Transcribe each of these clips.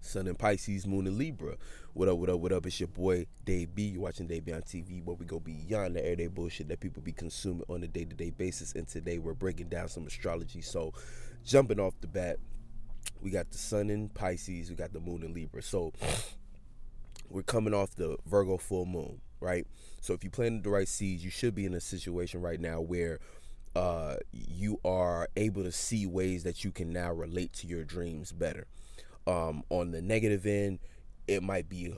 Sun in Pisces, Moon in Libra. What up, what up, what up? It's your boy, Dave B. You're watching DaveBeyondTV, where we go beyond the everyday bullshit that people be consuming on a day-to-day basis. And today we're breaking down some astrology. So, jumping off the bat, we got the Sun in Pisces, we got the Moon in Libra. So, we're coming off the Virgo full moon, right? So, if you planted the right seeds, you should be in a situation right now where you are able to see ways that you can now relate to your dreams better. On the negative end, it might be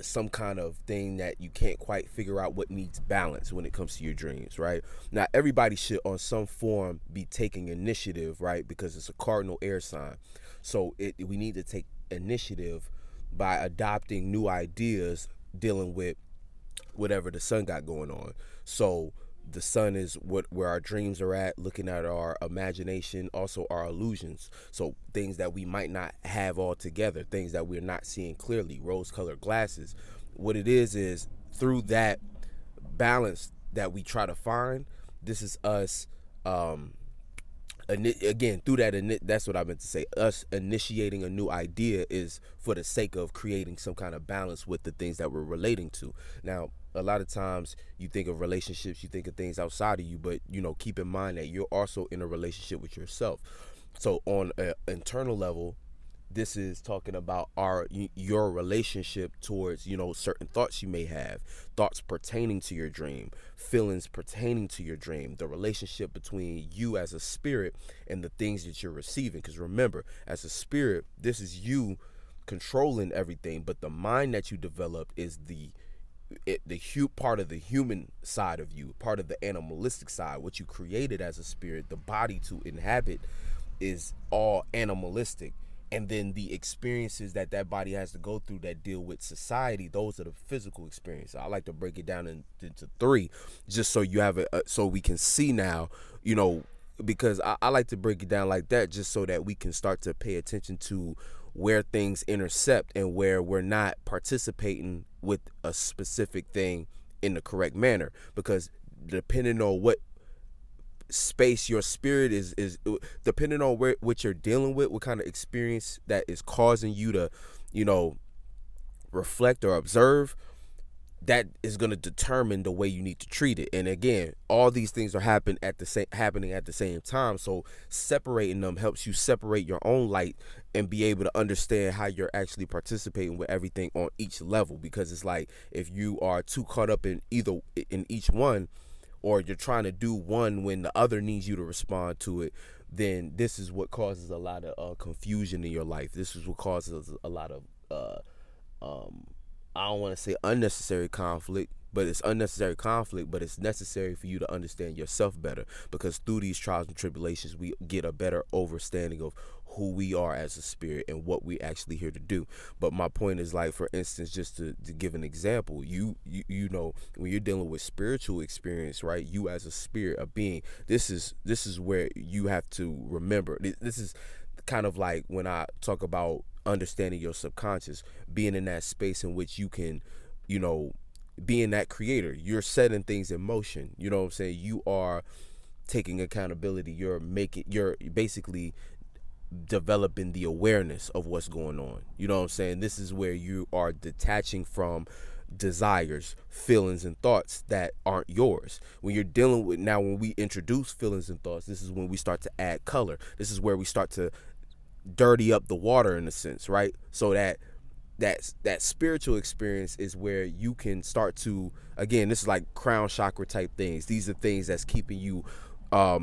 some kind of thing that you can't quite figure out what needs balance when it comes to your dreams, right? Now, everybody should on some form be taking initiative, right? Because it's a cardinal air sign. So we need to take initiative by adopting new ideas dealing with whatever the sun got going on. So the sun is where our dreams are at, looking at our imagination, also our illusions. So things that we might not have all together, things that we're not seeing clearly, rose-colored glasses. What it is through that balance that we try to find, this is us, again, through that, that's what I meant to say. Us initiating a new idea is for the sake of creating some kind of balance with the things that we're relating to. Now, a lot of times you think of relationships, you think of things outside of you, but keep in mind that you're also in a relationship with yourself. So on an internal level, this is talking about your relationship towards certain thoughts you may have, thoughts pertaining to your dream, feelings pertaining to your dream, the relationship between you as a spirit and the things that you're receiving. Because remember, as a spirit, this is you controlling everything, but the mind that you develop is the part of the human side of you, part of the animalistic side. What you created as a spirit, the body to inhabit, is all animalistic. And then the experiences that body has to go through that deal with society, those are the physical experiences. I like to break it down into three, just so you have so we can see now, because I like to break it down like that, just so that we can start to pay attention to where things intercept and where we're not participating with a specific thing in the correct manner. Because depending on what space your spirit is depending on what you're dealing with, what kind of experience that is causing you to reflect or observe, that is going to determine the way you need to treat it. And again, all these things are happening at the same time. So separating them helps you separate your own light and be able to understand how you're actually participating with everything on each level. Because it's like, if you are too caught up in each one, or you're trying to do one when the other needs you to respond to it, then this is what causes a lot of confusion in your life. This is what causes a lot of I don't want to say unnecessary conflict, but it's unnecessary conflict, but it's necessary for you to understand yourself better, because through these trials and tribulations, we get a better understanding of who we are as a spirit and what we actually here to do. But my point is, like, for instance, just to give an example, you know, when you're dealing with spiritual experience, right, you as a spirit, a being, this is where you have to remember. This is kind of like when I talk about understanding your subconscious, being in that space in which you can, being that creator, you're setting things in motion. You know what I'm saying? You are taking accountability. You're basically developing the awareness of what's going on. You know what I'm saying? This is where you are detaching from desires, feelings, and thoughts that aren't yours. When you're dealing with, now when we introduce feelings and thoughts, this is when we start to add color. This is where we start to dirty up the water, in a sense, right? So that spiritual experience is where you can start to, again, this is like crown chakra type things. These are things that's keeping you I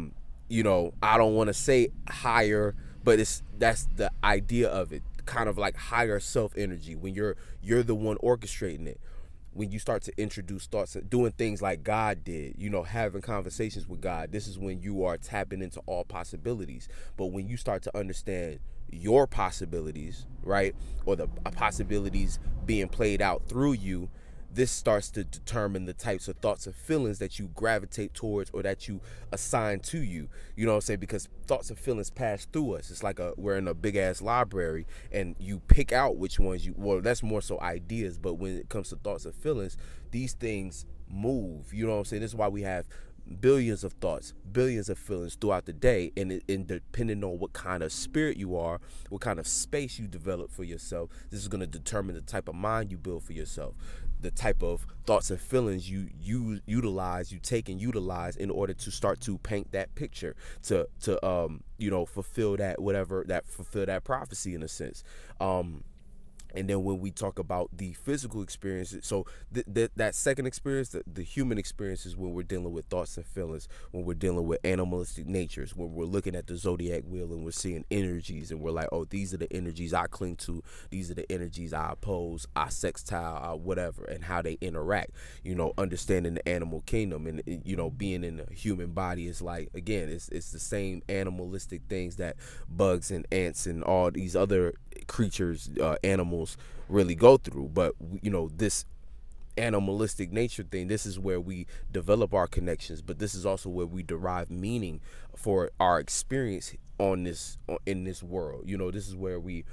don't want to say higher, but that's the idea of it, kind of like higher self energy, when you're the one orchestrating it. When you start to introduce thoughts, doing things like God did, having conversations with God, this is when you are tapping into all possibilities. But when you start to understand your possibilities, right, or the possibilities being played out through you, this starts to determine the types of thoughts and feelings that you gravitate towards or that you assign to you. You know what I'm saying? Because thoughts and feelings pass through us. It's like we're in a big ass library, and you pick out which ones that's more so ideas. But when it comes to thoughts and feelings, these things move. You know what I'm saying? This is why we have billions of thoughts, billions of feelings throughout the day, and depending on what kind of spirit you are, what kind of space you develop for yourself, this is going to determine the type of mind you build for yourself, the type of thoughts and feelings you utilize, you take and utilize in order to start to paint that picture, to fulfill that prophecy in a sense. And then when we talk about the physical experiences, so that second experience, the human experiences, when we're dealing with thoughts and feelings, when we're dealing with animalistic natures, when we're looking at the zodiac wheel and we're seeing energies, and we're like, oh, these are the energies I cling to, these are the energies I oppose, I sextile, I whatever, and how they interact. Understanding the animal kingdom, and being in the human body is like, again, it's the same animalistic things that bugs and ants and all these other creatures, animals really go through. But this animalistic nature thing, this is where we develop our connections, but this is also where we derive meaning for our experience in this world. This is where we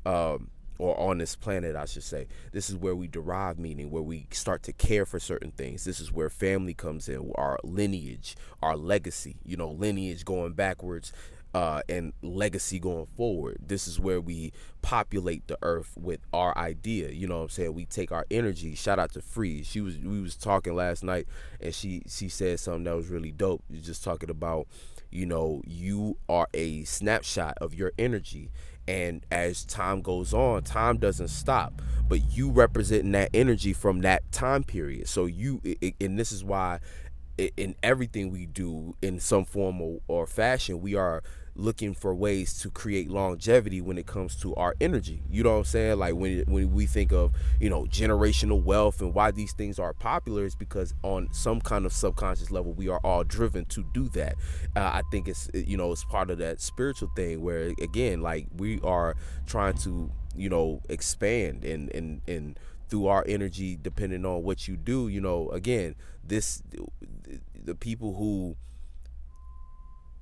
or on this planet, I should say, this is where we derive meaning, where we start to care for certain things. This is where family comes in, our lineage, our legacy, lineage going backwards, and legacy going forward. This is where we populate the earth with our idea. You know what I'm saying? We take our energy. Shout out to Freeze. We was talking last night, and she said something that was really dope. You're just talking about, you are a snapshot of your energy. And as time goes on, time doesn't stop, but you representing that energy from that time period. So and this is why in everything we do in some form or fashion, we are looking for ways to create longevity when it comes to our energy. You know what I'm saying? Like when we think of, generational wealth and why these things are popular, is because on some kind of subconscious level, we are all driven to do that. I think it's part of that spiritual thing where, again, like we are trying to, expand and through our energy, depending on what you do, again, the people who,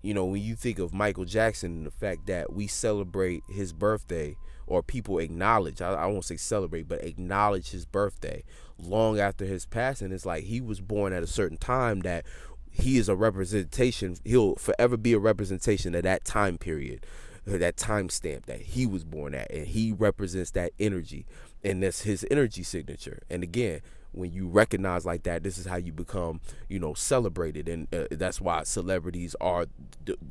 when you think of Michael Jackson and the fact that we celebrate his birthday, or people acknowledge, I won't say celebrate, but acknowledge his birthday long after his passing, it's like he was born at a certain time that he is a representation. He'll forever be a representation of that time period, that time stamp that he was born at, and he represents that energy, and that's his energy signature. And again, when you recognize like that, this is how you become, celebrated. And that's why celebrities are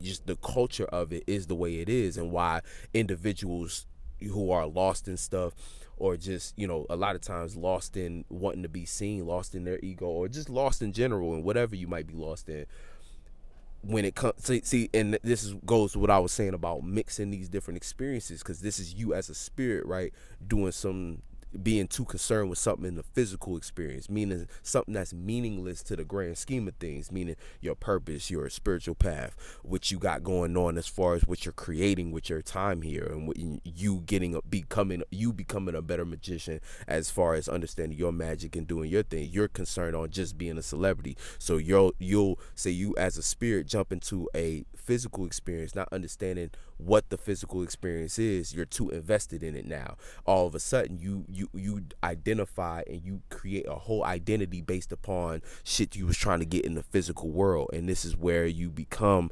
just the culture of it is the way it is, and why individuals who are lost in stuff, or just, a lot of times lost in wanting to be seen, lost in their ego, or just lost in general, and whatever you might be lost in, when it comes, see, and goes to what I was saying about mixing these different experiences, because this is you as a spirit, right, being too concerned with something in the physical experience, meaning something that's meaningless to the grand scheme of things, meaning your purpose, your spiritual path, what you got going on as far as what you're creating with your time here, and what you becoming a better magician as far as understanding your magic and doing your thing. You're concerned on just being a celebrity, so you'll say you as a spirit jump into a physical experience, not understanding what the physical experience is. You're too invested in it now. All of a sudden you identify and you create a whole identity based upon shit you was trying to get in the physical world, and this is where you become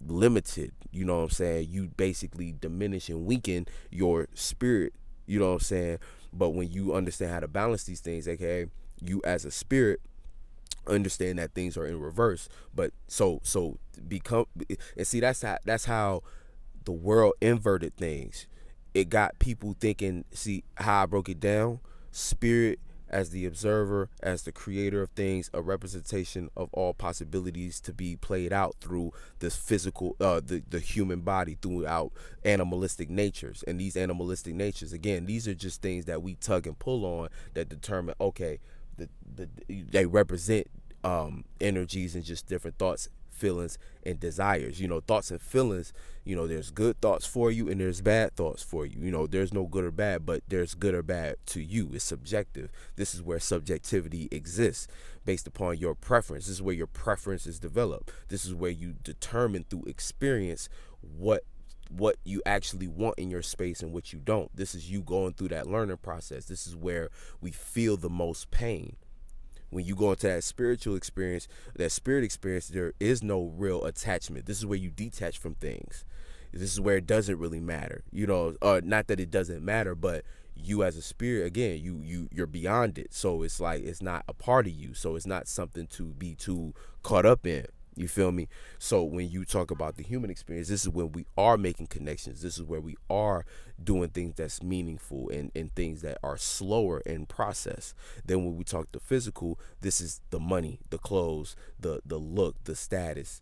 limited. You know what I'm saying? You basically diminish and weaken your spirit. You know what I'm saying? But when you understand how to balance these things, aka you as a spirit understand that things are in reverse. But so become, and see, that's how the world inverted things. It got people thinking, see how I broke it down? Spirit as the observer, as the creator of things, a representation of all possibilities to be played out through this physical, the human body, throughout animalistic natures. And these animalistic natures, again, these are just things that we tug and pull on that determine, okay, they represent energies and just different thoughts, feelings, and desires. Thoughts and feelings, there's good thoughts for you and there's bad thoughts for you. There's no good or bad, but there's good or bad to you. It's subjective. This is where subjectivity exists based upon your preference. This is where your preference is developed. This is where you determine through experience what you actually want in your space and what you don't. This is you going through that learning process. This is where we feel the most pain. When you go into that spiritual experience, that spirit experience, there is no real attachment. This is where you detach from things. This is where it doesn't really matter, or not that it doesn't matter, but you as a spirit, again, you're beyond it. So it's like it's not a part of you. So it's not something to be too caught up in. You feel me? So when you talk about the human experience, this is when we are making connections. This is where we are doing things that's meaningful and things that are slower in process. Then when we talk the physical, this is the money, the clothes, the look, the status,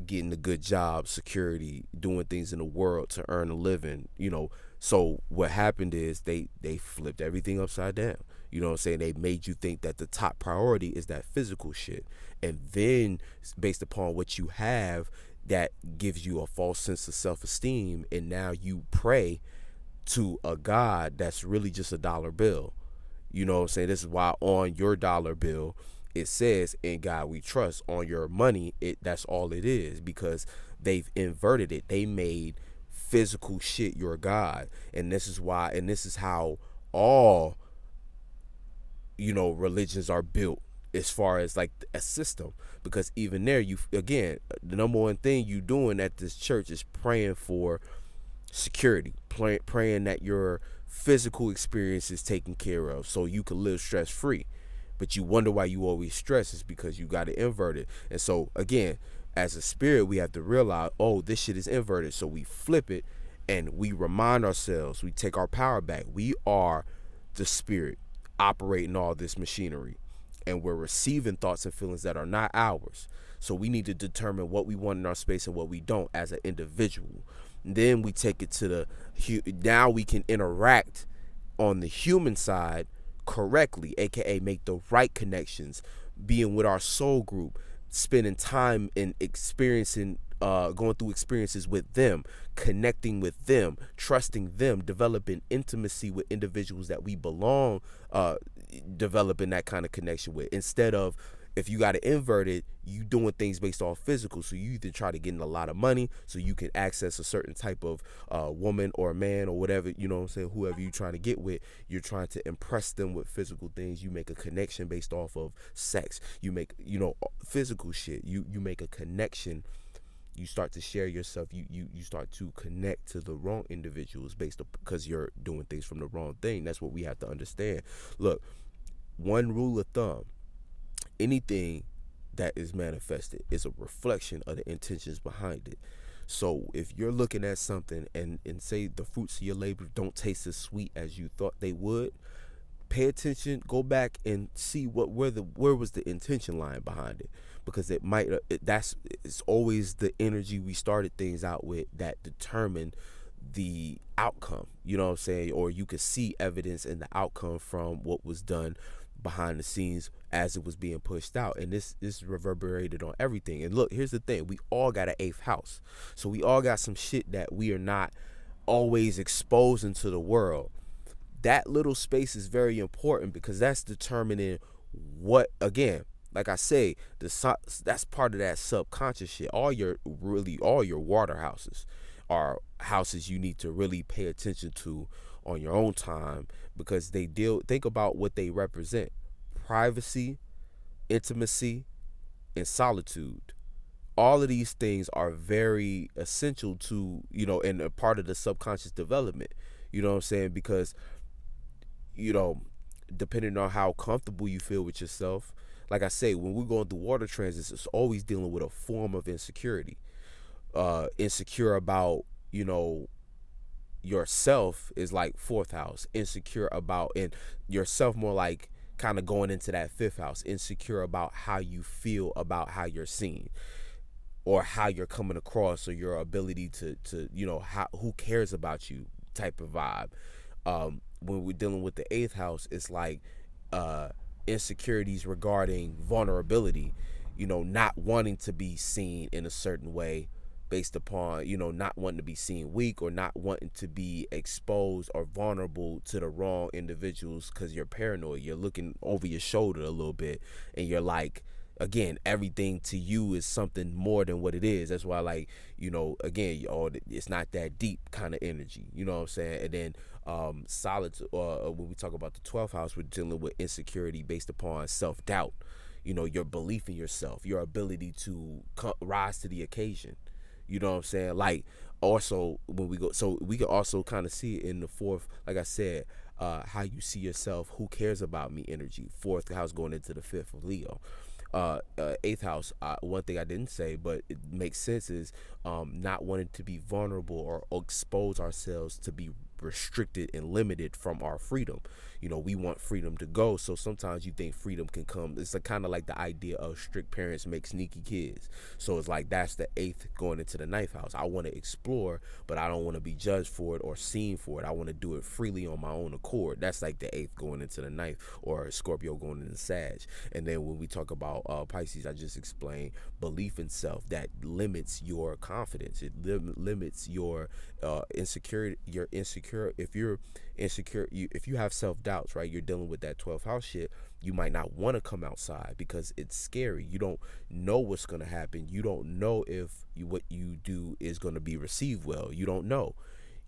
getting a good job, security, doing things in the world to earn a living. So what happened is they flipped everything upside down. You know what I'm saying? They made you think that the top priority is that physical shit. And then based upon what you have, that gives you a false sense of self-esteem. And now you pray to a God that's really just a dollar bill. You know what I'm saying? This is why on your dollar bill, it says, "In God we trust." On your money, that's all it is, because they've inverted it. They made physical shit your God. And this is why, and this is how all religions are built, as far as like a system. Because even there, again, the number one thing you doing at this church is praying for security, praying that your physical experience is taken care of so you can live stress free. But you wonder why you always stress. Is because you got it inverted. And so again, as a spirit, we have to realize, oh, this shit is inverted. So we flip it and we remind ourselves, we take our power back. We are the spirit operating all this machinery, and we're receiving thoughts and feelings that are not ours. So we need to determine what we want in our space and what we don't as an individual. And then we take it to now we can interact on the human side correctly, aka make the right connections, being with our soul group, spending time in experiencing, going through experiences with them, connecting with them, trusting them, developing intimacy with individuals that we belong, developing that kind of connection with. Instead of, if you got it inverted, you doing things based off physical. So you either try to get in a lot of money so you can access a certain type of woman or a man or whatever, you know what I'm saying, whoever you trying to get with, you're trying to impress them with physical things. You make a connection based off of sex. You make, physical shit. You make a connection. You start to share yourself. You start to connect to the wrong individuals because you're doing things from the wrong thing. That's what we have to understand. Look, one rule of thumb: anything that is manifested is a reflection of the intentions behind it. So if you're looking at something and say the fruits of your labor don't taste as sweet as you thought they would, pay attention, go back and see where was the intention lying behind it, because it's always the energy we started things out with that determined the outcome. You know what I'm saying? Or you could see evidence in the outcome from what was done behind the scenes as it was being pushed out. And this reverberated on everything. And look, here's the thing: we all got an eighth house, so we all got some shit that we are not always exposing to the world. That little space is very important, because that's determining what, again, like I say, that's part of that subconscious shit. All your water houses are houses you need to really pay attention to on your own time, because think about what they represent: privacy, intimacy, and solitude. All of these things are very essential to, and a part of the subconscious development. You know what I'm saying? Because, depending on how comfortable you feel with yourself, like I say, when we're going through water transits, it's always dealing with a form of insecurity. Insecure about, yourself is like fourth house. Insecure about, and yourself more like kind of going into that fifth house. Insecure about how you feel about how you're seen, or how you're coming across, or your ability to who cares about you type of vibe. When we're dealing with the eighth house, it's like insecurities regarding vulnerability, not wanting to be seen in a certain way, based upon, not wanting to be seen weak, or not wanting to be exposed or vulnerable to the wrong individuals, because you're paranoid. You're looking over your shoulder a little bit, and you're like, again, everything to you is something more than what it is. That's why, like, again, it's not that deep kind of energy. You know what I'm saying? And then solid, when we talk about the 12th house, we're dealing with insecurity based upon self-doubt. Your belief in yourself, your ability to rise to the occasion. You know what I'm saying? Like, also, when we go, so we can also kind of see it in the fourth, like I said, how you see yourself, who cares about me energy. Fourth house going into the fifth of Leo. Eighth house, one thing I didn't say, but it makes sense, is not wanting to be vulnerable or expose ourselves to be restricted and limited from our freedom. We want freedom to go, so sometimes you think freedom can come. It's kind of like the idea of strict parents make sneaky kids. So it's like, that's the eighth going into the ninth house. I want to explore, but I don't want to be judged for it or seen for it. I want to do it freely on my own accord. That's like the eighth going into the ninth, or Scorpio going into Sag. And then when we talk about Pisces, I just explained belief in self that limits your confidence. It limits your insecurity. You're insecure. If you're insecure, if you have self-doubts, right, you're dealing with that 12th house shit, you might not want to come outside because it's scary. You don't know what's going to happen. You don't know if what you do is going to be received well. You don't know.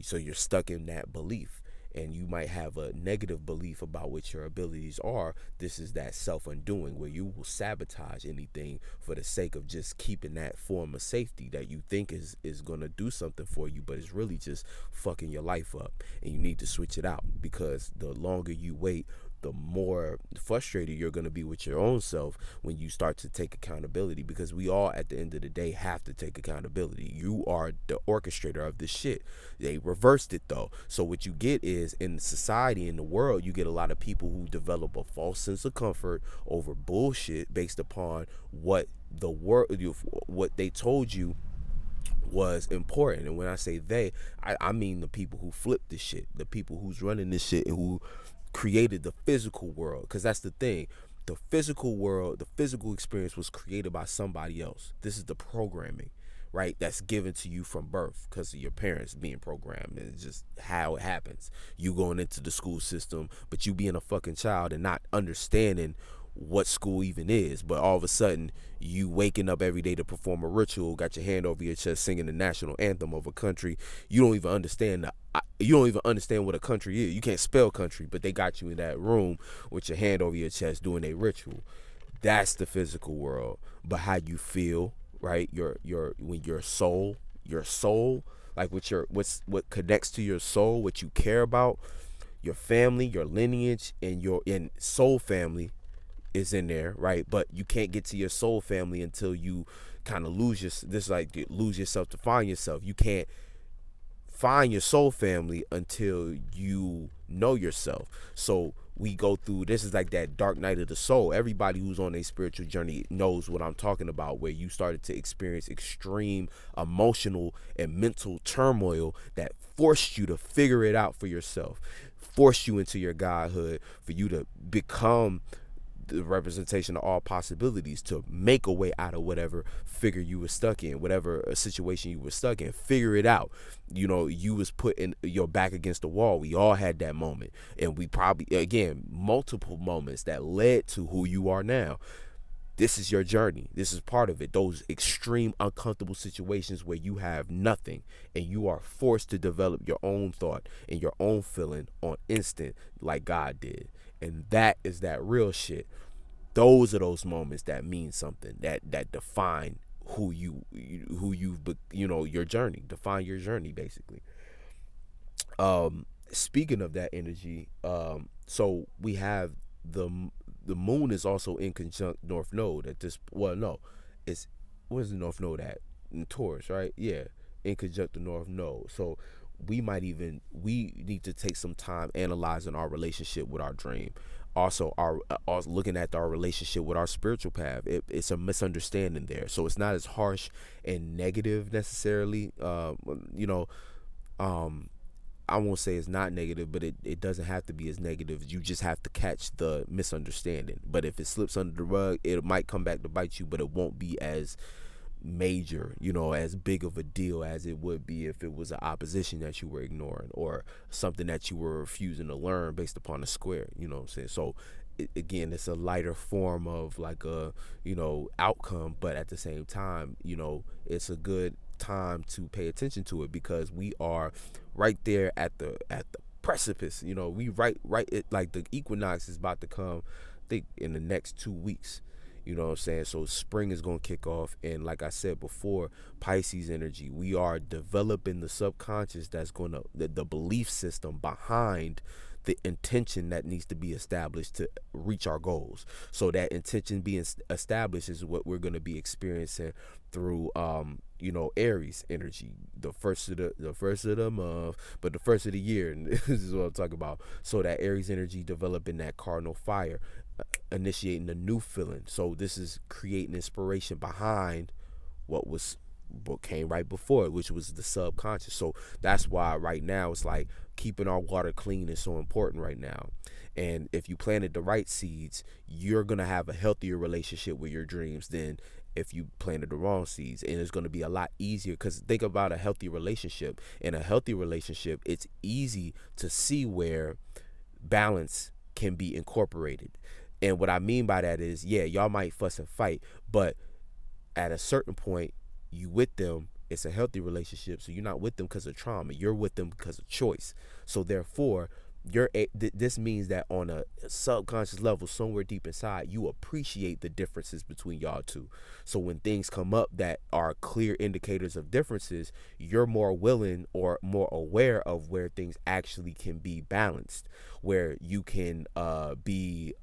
So you're stuck in that belief, and you might have a negative belief about what your abilities are. This is that self-undoing, where you will sabotage anything for the sake of just keeping that form of safety that you think is going to do something for you, but it's really just fucking your life up. And you need to switch it out, because the longer you wait, the more frustrated you're going to be with your own self when you start to take accountability, because we all, at the end of the day, have to take accountability. You are the orchestrator of this shit. They reversed it, though. So what you get is, in society, in the world, you get a lot of people who develop a false sense of comfort over bullshit based upon what the world, what they told you was important. And when I say they, I mean the people who flip this shit, the people who's running this shit, and who created the physical world. Because that's the thing, the physical world, the physical experience was created by somebody else. This is the programming, right, that's given to you from birth because of your parents being programmed. And it's just how it happens. You going into the school system, but you being a fucking child and not understanding what school even is, but all of a sudden you waking up every day to perform a ritual, got your hand over your chest singing the national anthem of a country. You don't even understand what a country is. You can't spell country, but they got you in that room with your hand over your chest doing a ritual. That's the physical world. But how you feel, right, when your soul, like what connects to your soul, what you care about, your family, your lineage, and your soul family is in there, right? But you can't get to your soul family until you kind of lose yourself to find yourself. You can't find your soul family until you know yourself. So we go through, this is like that dark night of the soul. Everybody who's on a spiritual journey knows what I'm talking about, where you started to experience extreme emotional and mental turmoil that forced you to figure it out for yourself, forced you into your godhood, for you to become the representation of all possibilities, to make a way out of whatever figure you were stuck in, whatever situation you were stuck in. Figure it out. You was put in your back against the wall. We all had that moment, and we probably, again, multiple moments that led to who you are now. This is your journey. This is part of it. Those extreme uncomfortable situations where you have nothing and you are forced to develop your own thought and your own feeling on instant, like God did. And that is that real shit. Those are those moments that mean something, that define your journey, define your journey, basically. Speaking of that energy, so we have the moon is also in conjunct North Node at this. Well, no, it's, where's the North Node at? In Taurus, right? Yeah, in conjunct the North Node. So we need to take some time analyzing our relationship with our dream. Also, looking at our relationship with our spiritual path. It's a misunderstanding there. So it's not as harsh and negative necessarily. I won't say it's not negative, but it doesn't have to be as negative. You just have to catch the misunderstanding. But if it slips under the rug, it might come back to bite you, but it won't be as major, as big of a deal as it would be if it was an opposition that you were ignoring, or something that you were refusing to learn based upon a square, what I'm saying? So again, it's a lighter form of like a, outcome, but at the same time, it's a good time to pay attention to it, because we are right there at the precipice. We right it, like the equinox is about to come, I think in the next 2 weeks. You know what I'm saying? So spring is going to kick off. And like I said before, Pisces energy, we are developing the subconscious that's going to, the belief system behind the intention that needs to be established to reach our goals. So that intention being established is what we're going to be experiencing through, Aries energy, the first of the month, but the first of the year. And this is what I'm talking about. So that Aries energy developing that cardinal fire, initiating a new feeling. So this is creating inspiration behind what came right before it, which was the subconscious. So that's why right now it's like keeping our water clean is so important right now. And if you planted the right seeds, you're gonna have a healthier relationship with your dreams than if you planted the wrong seeds. And it's going to be a lot easier, because think about a healthy relationship. In a healthy relationship, it's easy to see where balance can be incorporated. And what I mean by that is, yeah, y'all might fuss and fight, but at a certain point, you with them, it's a healthy relationship. So you're not with them because of trauma. You're with them because of choice. So therefore, this means that on a subconscious level, somewhere deep inside, you appreciate the differences between y'all two. So when things come up that are clear indicators of differences, you're more willing or more aware of where things actually can be balanced, where you can be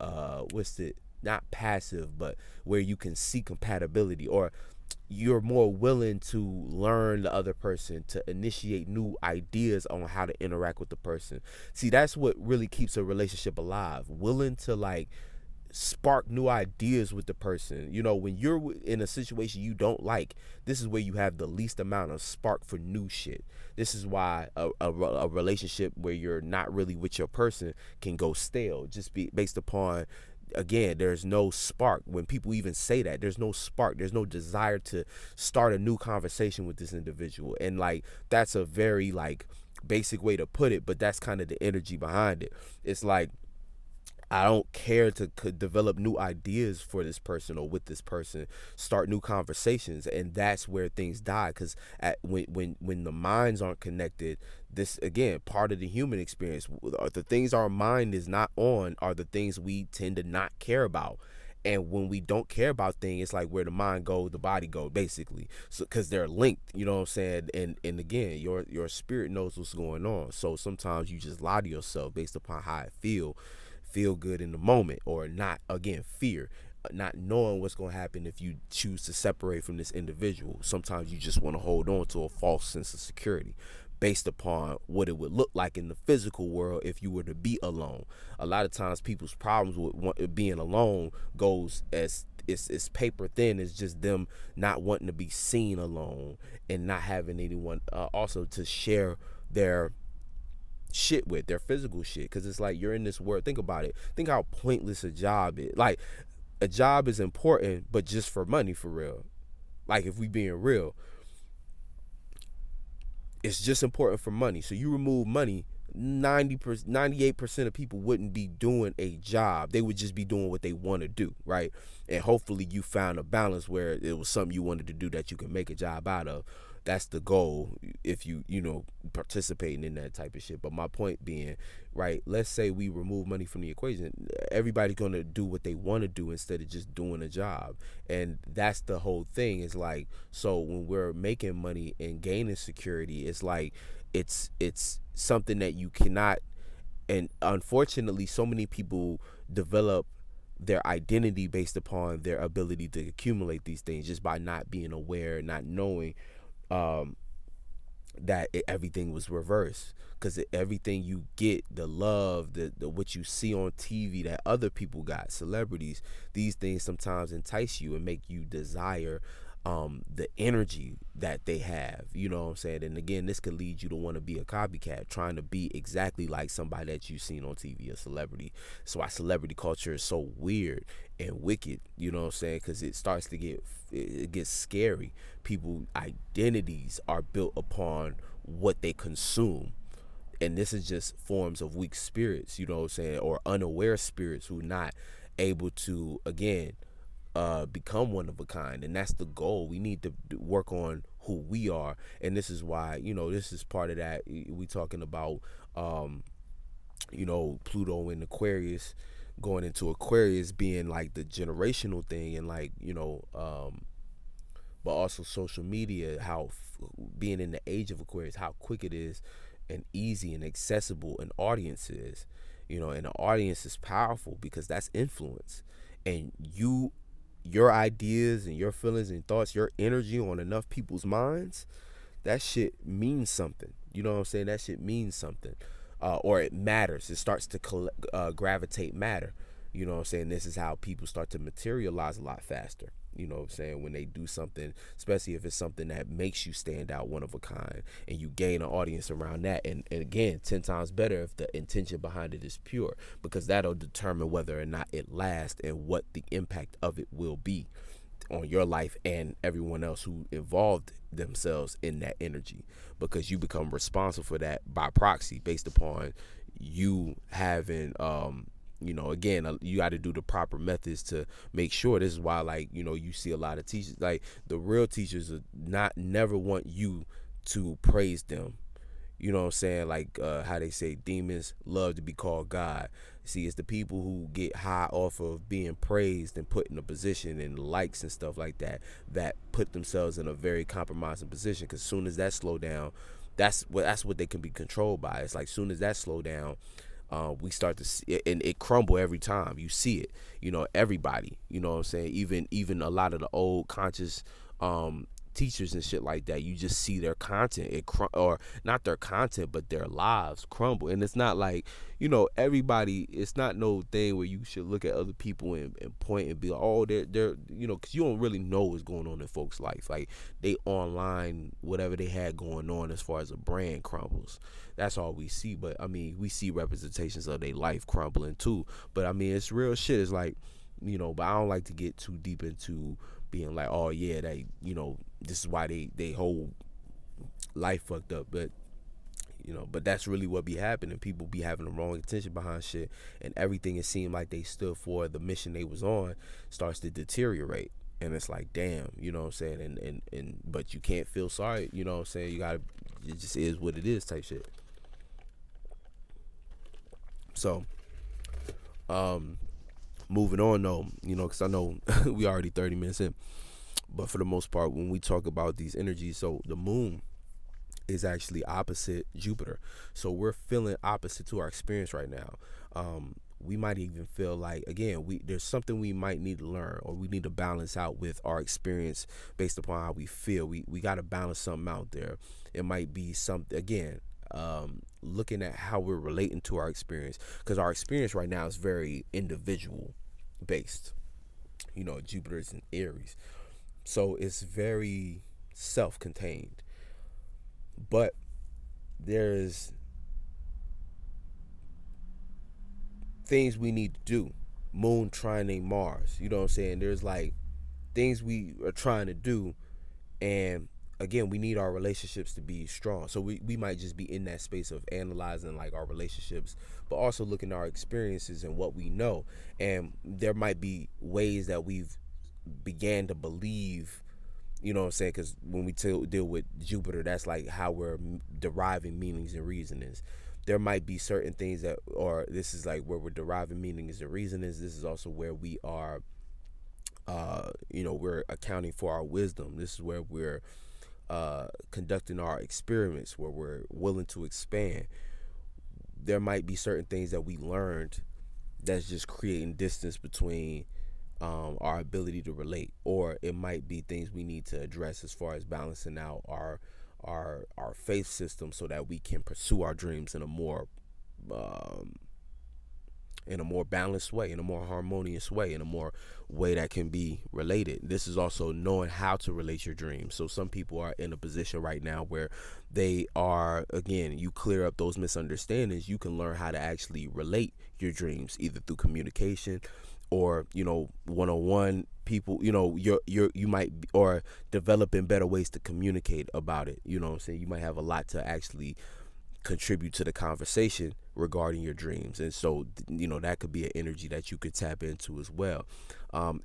not passive, but where you can see compatibility, or you're more willing to learn the other person, to initiate new ideas on how to interact with the person. See, that's what really keeps a relationship alive. Willing to like spark new ideas with the person. When you're in a situation you don't like, this is where you have the least amount of spark for new shit. This is why a relationship where you're not really with your person can go stale, just be based upon, again, there's no spark. When people even say that, there's no spark, there's no desire to start a new conversation with this individual. And like, that's a very like basic way to put it, but that's kind of the energy behind it. It's like, I don't care to develop new ideas for this person or with this person, start new conversations, and that's where things die. Because when the minds aren't connected, this again, part of the human experience, the things our mind is not on are the things we tend to not care about. And when we don't care about things, it's like where the mind goes, the body goes, basically. So because they're linked, you know what I'm saying? And again, your spirit knows what's going on. So sometimes you just lie to yourself based upon how it feel good in the moment, or not, again, fear, not knowing what's going to happen if you choose to separate from this individual. Sometimes you just want to hold on to a false sense of security based upon what it would look like in the physical world if you were to be alone. A lot of times people's problems with being alone goes as it's paper thin. It's just them not wanting to be seen alone and not having anyone also to share their shit with, their physical shit. Because it's like, you're in this world, think about it, think how pointless a job is. Like, a job is important, but just for money, for real. Like, if we being real, it's just important for money. So you remove money, 98% of people wouldn't be doing a job. They would just be doing what they want to do, right? And hopefully you found a balance where it was something you wanted to do that you can make a job out of. That's the goal, if you participating in that type of shit. But my point being, right, let's say we remove money from the equation, everybody's gonna do what they want to do instead of just doing a job. And that's the whole thing. Is like, so when we're making money and gaining security, it's like it's something that you cannot. And unfortunately, so many people develop their identity based upon their ability to accumulate these things, just by not being aware, not knowing that everything was reversed. Because everything you get, the love, the what you see on TV that other people got, celebrities, these things sometimes entice you and make you desire the energy that they have, you know what I'm saying? And again, this could lead you to want to be a copycat, trying to be exactly like somebody that you've seen on TV, a celebrity. So why celebrity culture is so weird and wicked, you know what I'm saying? Because it gets scary. People identities are built upon what they consume. and this is just forms of weak spirits, you know what I'm saying, or unaware spirits who not able to, again, become one of a kind. And that's the goal. We need to work on who we are. And this is why, this is part of that. We talking about, Pluto in Aquarius, going into Aquarius being like the generational thing, and like, but also social media, how being in the age of Aquarius, how quick it is and easy and accessible an audience is, and the audience is powerful because that's influence. And your ideas and your feelings and thoughts, your energy on enough people's minds, that shit means something. You know what I'm saying? That shit means something. Or it matters. It starts to gravitate matter. You know what I'm saying? This is how people start to materialize a lot faster. You know what I'm saying? When they do something, especially if it's something that makes you stand out, one of a kind, and you gain an audience around that. And again, 10 times better if the intention behind it is pure, because that'll determine whether or not it lasts and what the impact of it will be on your life and everyone else who involved themselves in that energy, because you become responsible for that by proxy based upon you having again, you got to do the proper methods to make sure. This is why, like, you see a lot of teachers, like the real teachers are never want you to praise them. You know what I'm saying? Like how they say demons love to be called God. See, it's the people who get high off of being praised and put in a position and likes and stuff like that, that put themselves in a very compromising position. Because as soon as that slow down, that's what they can be controlled by. It's like, soon as that slow down, we start to see it, and it crumble every time you see it. Everybody, you know what I'm saying, even a lot of the old conscious teachers and shit like that, you just see their content, or not their content, but their lives crumble. And it's not like, everybody, it's not no thing where you should look at other people and point and be like, oh, they're because you don't really know what's going on in folks' life. Like, they online, whatever they had going on as far as a brand crumbles. That's all we see. But I mean, we see representations of their life crumbling too. But I mean, it's real shit. It's like, but I don't like to get too deep into being like, oh yeah, they, this is why they whole life fucked up. But but that's really what be happening. People be having the wrong intention behind shit, and everything it seemed like they stood for, the mission they was on, starts to deteriorate. And it's like, damn, you know what I'm saying? And but you can't feel sorry, you know what I'm saying? It just is what it is type shit. So, moving on though, because I know we already 30 minutes in, but for the most part, when we talk about these energies, so the moon is actually opposite Jupiter. So we're feeling opposite to our experience right now. We might even feel like, again, there's something we might need to learn, or we need to balance out with our experience based upon how we feel. We got to balance something out there. It might be something, again, looking at how we're relating to our experience, because our experience right now is very individual based. Jupiter's in Aries, so it's very self-contained. But there's things we need to do. Moon trining Mars, you know what I'm saying? There's like things we are trying to do, and again, we need our relationships to be strong. So we might just be in that space of analyzing like our relationships, but also looking at our experiences and what we know. And there might be ways that we've began to believe, you know what I'm saying? Because when we deal with Jupiter, that's like how we're deriving meanings and reasonings. There might be certain things that, or this is like where we're deriving meanings and reasonings. This is also where we are, we're accounting for our wisdom. This is where we're conducting our experiments, where we're willing to expand. There might be certain things that we learned that's just creating distance between our ability to relate, or it might be things we need to address as far as balancing out our faith system, so that we can pursue our dreams in a more balanced way, in a more harmonious way, in a more way that can be related. This is also knowing how to relate your dreams. So some people are in a position right now where they are, again, you clear up those misunderstandings, you can learn how to actually relate your dreams, either through communication or one-on-one people, you might, or developing better ways to communicate about it. You know what I'm saying? You might have a lot to actually contribute to the conversation regarding your dreams. And so, that could be an energy that you could tap into as well.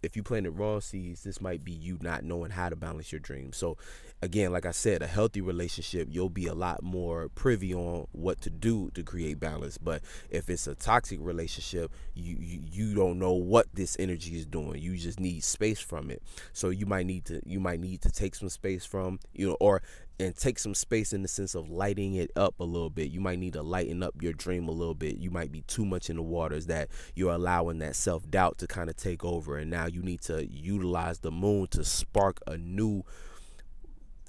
If you plant the wrong seeds, this might be you not knowing how to balance your dreams. So again, like I said, a healthy relationship, you'll be a lot more privy on what to do to create balance. But if it's a toxic relationship, you don't know what this energy is doing. You just need space from it. So you might need to take some space from, and take some space in the sense of lighting it up a little bit. You might need to lighten up your dream a little bit. You might be too much in the waters, that you're allowing that self-doubt to kind of take over. And now you need to utilize the moon to spark a new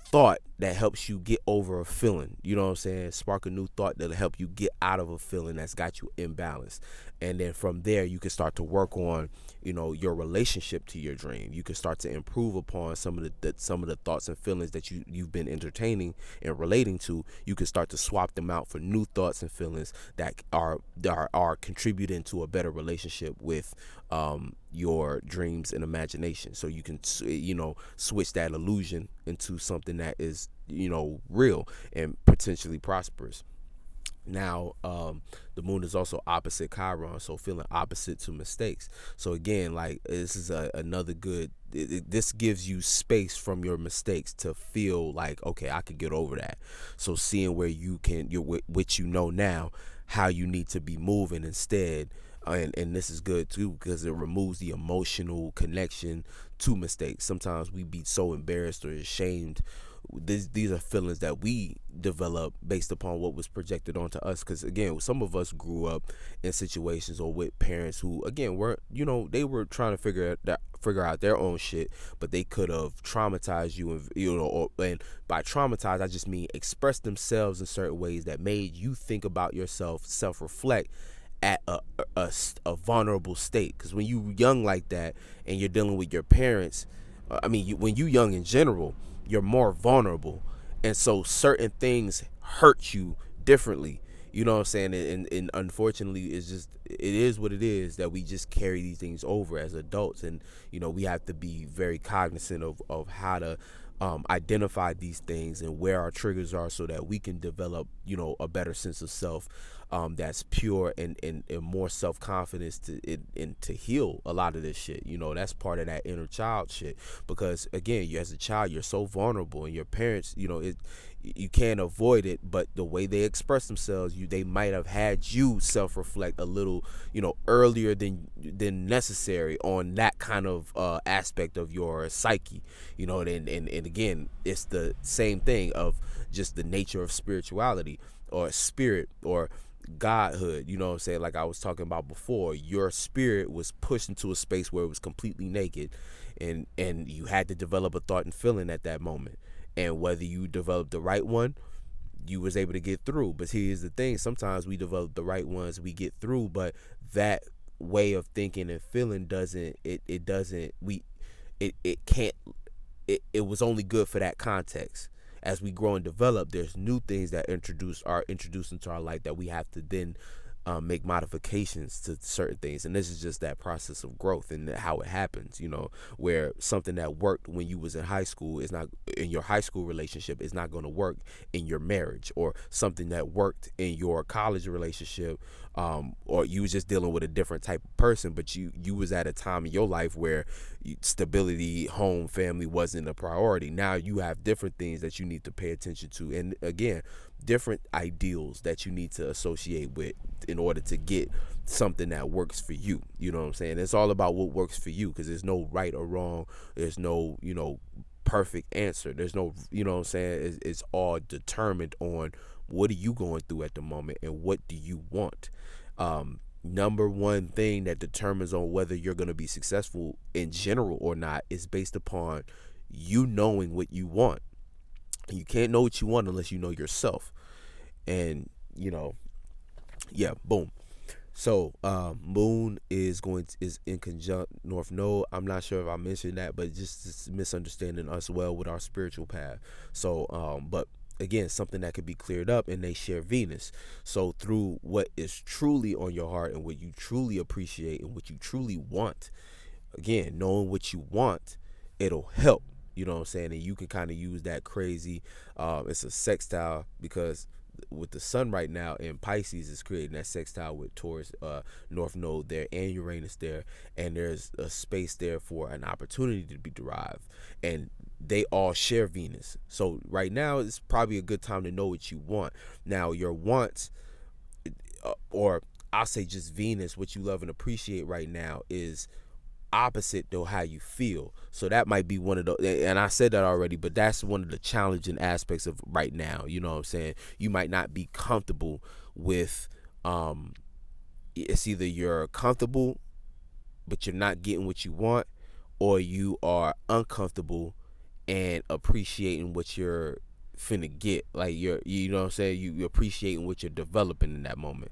thought that helps you get over a feeling. You know what I'm saying? Spark a new thought that'll help you get out of a feeling that's got you imbalanced. And then from there, you can start to work on, your relationship to your dream. You can start to improve upon some of the thoughts and feelings that you've been entertaining and relating to. You can start to swap them out for new thoughts and feelings that are contributing to a better relationship with your dreams and imagination. So you can switch that illusion into something that is real and potentially prosperous. Now, the moon is also opposite Chiron, so feeling opposite to mistakes. So again, like, this is another good. This gives you space from your mistakes to feel like, okay, I could get over that. So seeing where which now, how you need to be moving instead. And this is good too, because it removes the emotional connection to mistakes. Sometimes we be so embarrassed or ashamed. These are feelings that we develop based upon what was projected onto us. Because again, some of us grew up in situations or with parents who, again, weren't, they were trying to figure out their own shit, but they could have traumatized you, and by traumatized, I just mean express themselves in certain ways that made you think about yourself, self-reflect at a vulnerable state. Because when you young like that and you're dealing with your parents, when you young in general, you're more vulnerable, and so certain things hurt you differently. You know what I'm saying? And unfortunately, it is what it is, that we just carry these things over as adults. And we have to be very cognizant of how to identify these things and where our triggers are, so that we can develop a better sense of self, that's pure and more self-confidence to heal a lot of this shit. That's part of that inner child shit, because again, you as a child, you're so vulnerable, and your parents, you can't avoid it, but the way they express themselves, they might have had you self-reflect a little earlier than necessary on that kind of aspect of your psyche. And again, it's the same thing of just the nature of spirituality or spirit or godhood. You know what I'm saying? Like I was talking about before, your spirit was pushed into a space where it was completely naked, and you had to develop a thought and feeling at that moment. And whether you developed the right one, you was able to get through. But here's the thing: sometimes we develop the right ones, we get through, but that way of thinking and feeling it was only good for that context. As we grow and develop, there's new things that are introduced into our life that we have to then make modifications to certain things. And this is just that process of growth and how it happens, where something that worked when you was in high school is not in your high school relationship, is not going to work in your marriage, or something that worked in your college relationship, or you was just dealing with a different type of person, but you was at a time in your life where stability, home, family wasn't a priority. Now you have different things that you need to pay attention to, and again, different ideals that you need to associate with in order to get something that works for you. You know what I'm saying? It's all about what works for you, because there's no right or wrong. There's no perfect answer. There's no, what I'm saying? It's all determined on what are you going through at the moment and what do you want. Number one thing that determines on whether you're going to be successful in general or not is based upon you knowing what you want. You can't know what you want unless you know yourself. And boom. So moon is in conjunct North Node. I'm not sure if I mentioned that, but just misunderstanding us well with our spiritual path. So but again, something that could be cleared up, and they share Venus. So through what is truly on your heart and what you truly appreciate and what you truly want, again, knowing what you want, it'll help. You know what I'm saying? And you can kind of use that crazy, it's a sextile, because with the sun right now in Pisces is creating that sextile with Taurus North Node there and Uranus there, and there's a space there for an opportunity to be derived, and they all share Venus. So right now it's probably a good time to know what you want. Now your wants, or I'll say just Venus, what you love and appreciate right now is opposite though how you feel. So that might be one of the, and I said that already, but that's one of the challenging aspects of right now. You know what I'm saying? You might not be comfortable with, it's either you're comfortable but you're not getting what you want, or you are uncomfortable and appreciating what you're finna get. Like you know what I'm saying? You appreciating what you're developing in that moment.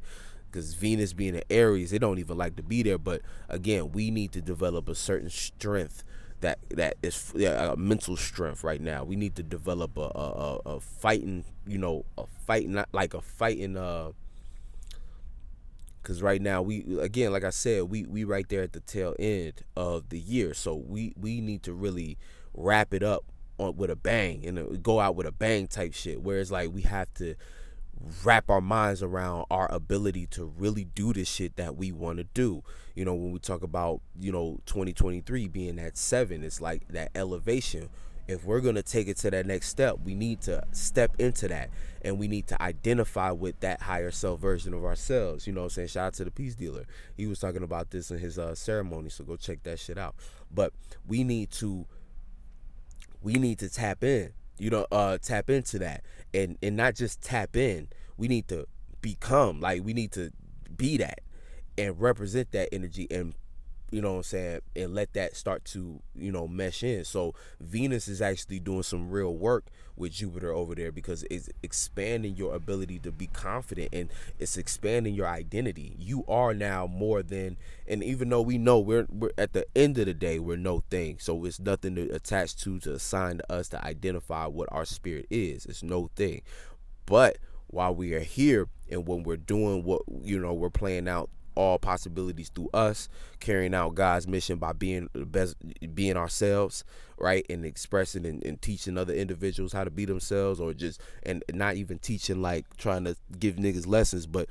Because Venus being in Aries, it don't even like to be there. But again, we need to develop a certain strength that is a mental strength right now. We need to develop a fighting, a fighting, not like a fighting. Because right now we, again, like I said, we right there at the tail end of the year, so we need to really wrap it up with a bang and go out with a bang type shit. Whereas like we have to wrap our minds around our ability to really do this shit that we want to do. When we talk about 2023 being that 7, it's like that elevation. If we're going to take it to that next step, we need to step into that, and we need to identify with that higher self version of ourselves. You know what I'm saying? Shout out to the Peace Dealer. He was talking about this in his ceremony, so go check that shit out. But we need to tap in, tap into that, and not just tap in. We need to become, like, we need to be that and represent that energy, and you know what I'm saying, and let that start to mesh in. So Venus is actually doing some real work with Jupiter over there, because it's expanding your ability to be confident, and it's expanding your identity. You are now more than, and even though we know we're at the end of the day, we're no thing, so it's nothing to attach to assign to us to identify what our spirit is. It's no thing. But while we are here, and when we're doing what we're playing out all possibilities through us, carrying out God's mission by being the best, being ourselves, right, and expressing and teaching other individuals how to be themselves, or just, and not even teaching like trying to give niggas lessons, but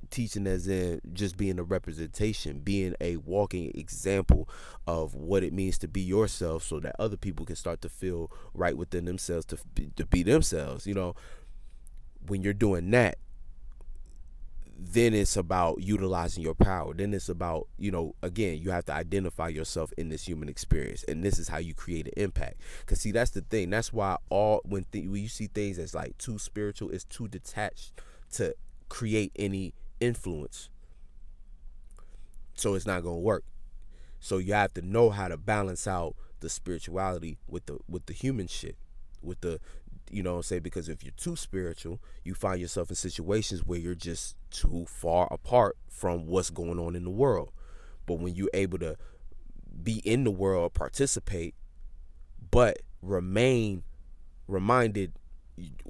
teaching as in just being a representation, being a walking example of what it means to be yourself, so that other people can start to feel right within themselves to be themselves. When you're doing that, then it's about utilizing your power. Then it's about, again, you have to identify yourself in this human experience, and this is how you create an impact. Because see, that's the thing. That's why when you see things that's like too spiritual, it's too detached to create any influence. So it's not gonna work. So you have to know how to balance out the spirituality with the human shit, with the, what I'm saying? Because if you're too spiritual, you find yourself in situations where you're just too far apart from what's going on in the world. But when you're able to be in the world, participate, but remain reminded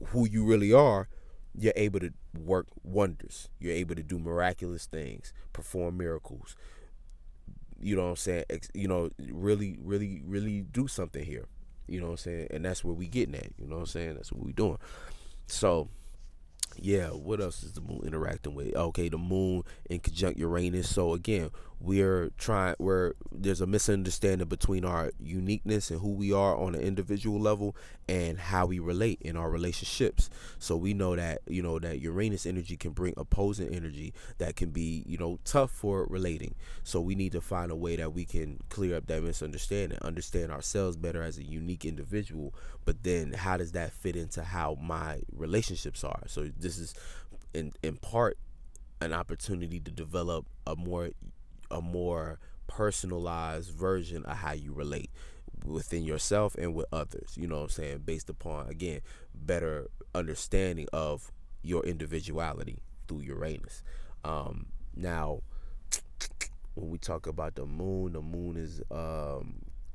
who you really are, you're able to work wonders. You're able to do miraculous things, perform miracles. You know what I'm saying? Really, really, really do something here. You know what I'm saying? And that's where we getting at. You know what I'm saying? That's what we doing. So, yeah, what else is the moon interacting with? Okay, the moon in conjunct Uranus. So again, there's a misunderstanding between our uniqueness and who we are on an individual level, and how we relate in our relationships. So we know that that Uranus energy can bring opposing energy that can be tough for relating. So we need to find a way that we can clear up that misunderstanding, understand ourselves better as a unique individual. But then how does that fit into how my relationships are? So this is in part an opportunity to develop a more personalized version of how you relate within yourself and with others, you know what I'm saying, based upon, again, better understanding of your individuality through Uranus. Now, when we talk about the moon is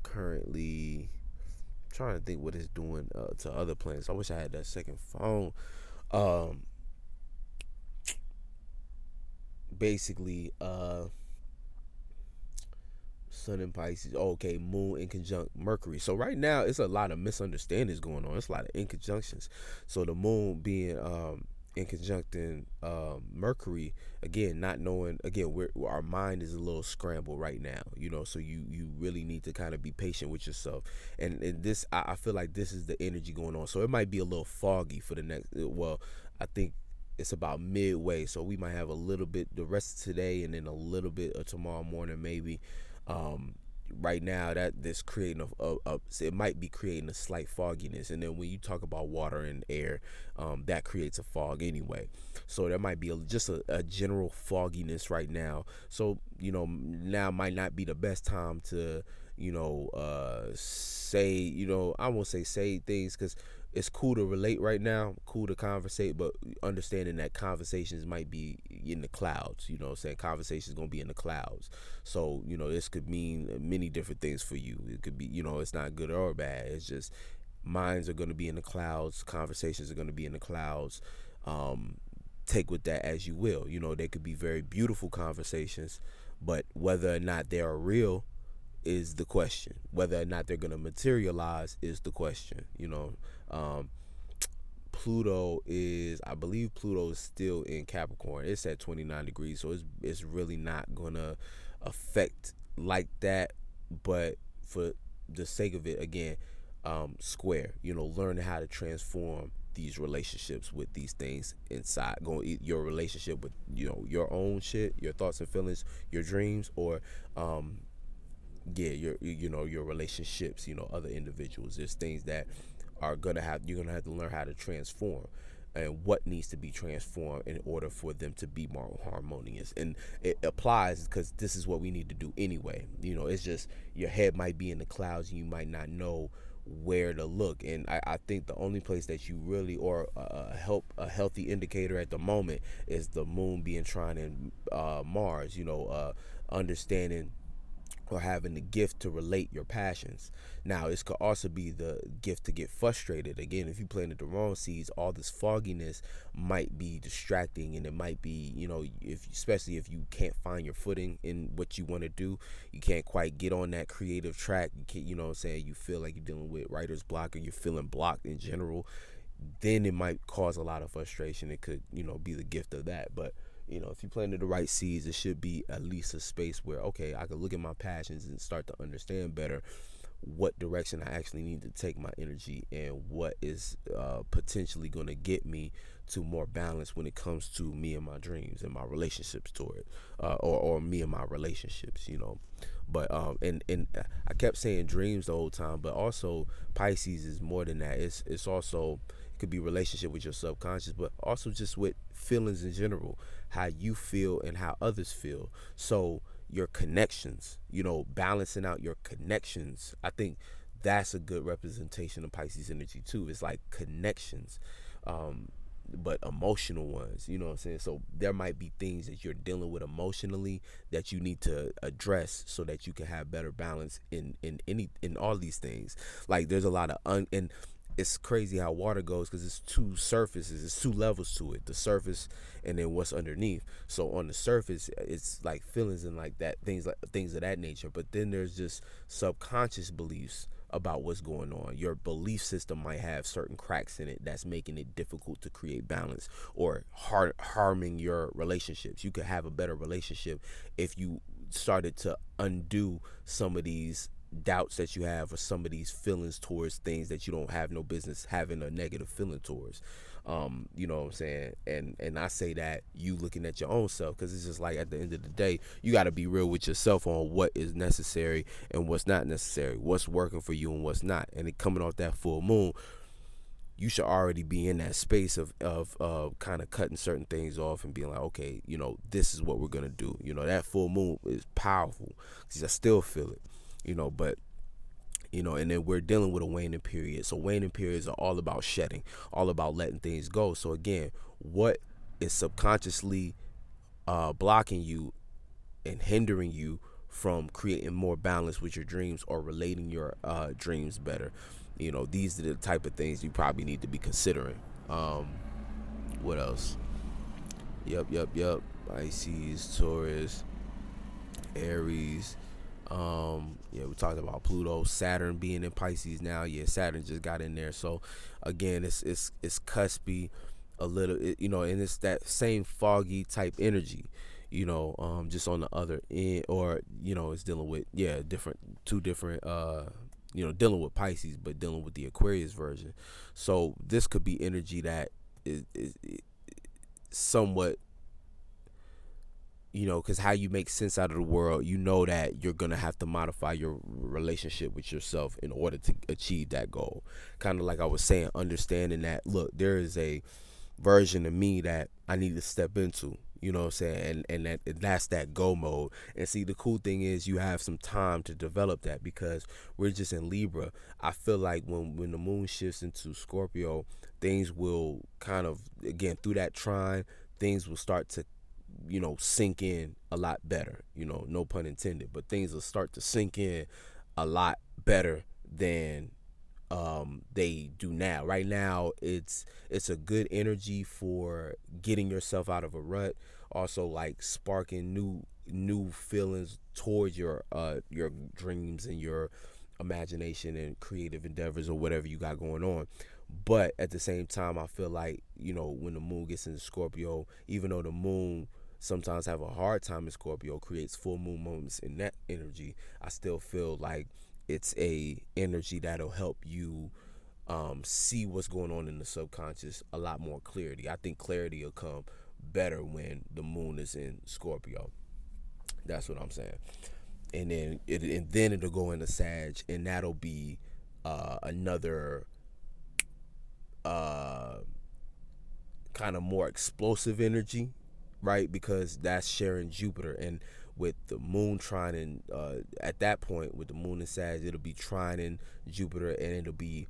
currently, I'm trying to think what it's doing to other planets. I wish I had that second phone. Basically, Sun in Pisces. Okay, Moon in conjunct Mercury. So right now it's a lot of misunderstandings going on. It's a lot of inconjunctions. So the Moon being in conjuncting Mercury, again, not knowing, again, our mind is a little scrambled right now, so you really need to kind of be patient with yourself. And this, I feel like this is the energy going on. So it might be a little foggy for the next, well, I think it's about midway, so we might have a little bit the rest of today and then a little bit of tomorrow morning maybe. Right now that this creating it might be creating a slight fogginess, and then when you talk about water and air, that creates a fog anyway. So there might be just a general fogginess right now. So now might not be the best time to say, I won't say things, because it's cool to relate right now, cool to conversate, but understanding that conversations might be in the clouds, saying conversations going to be in the clouds. So, this could mean many different things for you. It could be, it's not good or bad. It's just minds are going to be in the clouds. Conversations are going to be in the clouds. Take with that as you will. They could be very beautiful conversations, but whether or not they are real is the question. Whether or not they're going to materialize is the question. Pluto is, I believe Pluto is still in Capricorn. It's at 29 degrees, so it's really not going to affect like that. But for the sake of it, again, square, learning how to transform these relationships with these things inside, going your relationship with your own shit, your thoughts and feelings, your dreams, or your relationships, other individuals. There's things that you're gonna have to learn how to transform, and what needs to be transformed in order for them to be more harmonious. And it applies because this is what we need to do anyway. It's just your head might be in the clouds and you might not know where to look. And I think the only place that you really, or a healthy indicator at the moment, is the moon being trine in Mars, understanding or having the gift to relate your passions. Now, this could also be the gift to get frustrated. Again, if you planted the wrong seeds, all this fogginess might be distracting, and it might be, especially if you can't find your footing in what you want to do, you can't quite get on that creative track. You can't, what I'm saying, you feel like you're dealing with writer's block, or you're feeling blocked in general, then it might cause a lot of frustration. It could, be the gift of that. But if you planted the right seeds, it should be at least a space where, okay, I can look at my passions and start to understand better what direction I actually need to take my energy, and what is potentially going to get me to more balance when it comes to me and my dreams and my relationships toward it, or me and my relationships, But and I kept saying dreams the whole time, but also Pisces is more than that. It's also, it could be relationship with your subconscious, but also just with feelings in general, how you feel and how others feel. So your connections, balancing out your connections. I think that's a good representation of Pisces energy too. It's like connections, but emotional ones, what I'm saying? So there might be things that you're dealing with emotionally that you need to address so that you can have better balance in all these things. Like there's a lot of and it's crazy how water goes, because it's two surfaces, it's two levels to it, the surface and then what's underneath. So on the surface, it's like feelings and like that, things of that nature. But then there's just subconscious beliefs about what's going on. Your belief system might have certain cracks in it that's making it difficult to create balance, or harming your relationships. You could have a better relationship if you started to undo some of these doubts that you have, or some of these feelings towards things that you don't have no business having a negative feeling towards. You know what I'm saying? And I say that you looking at your own self, because it's just like, at the end of the day, you got to be real with yourself on what is necessary and what's not necessary, what's working for you and what's not. And it coming off that full moon, you should already be in that space of kind of cutting certain things off and being like, okay, this is what we're gonna do. That full moon is powerful, because I still feel it. But and then we're dealing with a waning period. So waning periods are all about shedding, all about letting things go. So again, what is subconsciously blocking you and hindering you from creating more balance with your dreams, or relating your dreams better? These are the type of things you probably need to be considering. What else? Yep. Pisces, Taurus, Aries, Yeah, we talked about Pluto, Saturn being in Pisces now. Yeah, Saturn just got in there. So again, it's cuspy a little, and it's that same foggy type energy, just on the other end, or it's dealing with different two different dealing with Pisces, but dealing with the Aquarius version. So this could be energy that is somewhat, because how you make sense out of the world, that you're gonna have to modify your relationship with yourself in order to achieve that goal. Kind of like I was saying, understanding that, look, there is a version of me that I need to step into, what I'm saying, and that's that go mode. And see, the cool thing is you have some time to develop that, because we're just in Libra. I feel like when the moon shifts into Scorpio, things will kind of, again, through that trine, things will start to sink in a lot better, no pun intended, but things will start to sink in a lot better than they do now. Right now, it's a good energy for getting yourself out of a rut, also like sparking new feelings towards your dreams and your imagination and creative endeavors or whatever you got going on. But at the same time, I feel like, when the moon gets into Scorpio, even though the moon sometimes have a hard time in Scorpio, creates full moon moments in that energy, I still feel like it's a energy that'll help you see what's going on in the subconscious a lot more clarity. I think clarity will come better when the moon is in Scorpio. That's what I'm saying. And then it'll go into Sag, and that'll be another uh, kind of more explosive energy, right? Because that's sharing Jupiter, and with the moon trining, at that point with the moon in Sag, it'll be trining Jupiter, and it'll be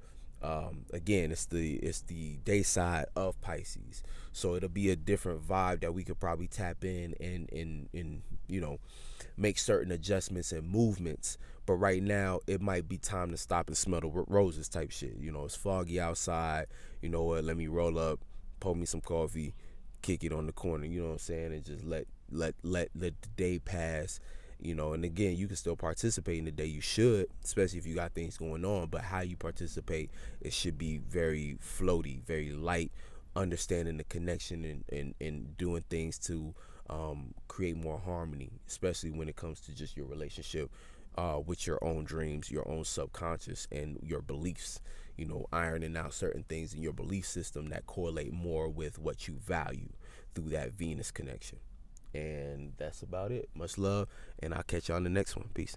again, it's the day side of Pisces, so it'll be a different vibe that we could probably tap in and make certain adjustments and movements. But right now, it might be time to stop and smell the roses type shit. It's foggy outside. You know what? Let me roll up, pour me some coffee, kick it on the corner. You know what I'm saying? And just let the day pass. And again, you can still participate in the day. You should, especially if you got things going on. But how you participate, it should be very floaty, very light, understanding the connection and doing things to create more harmony, especially when it comes to just your relationship with your own dreams, your own subconscious, and your beliefs. Ironing out certain things in your belief system that correlate more with what you value through that Venus connection. And that's about it. Much love, and I'll catch you on the next one. Peace.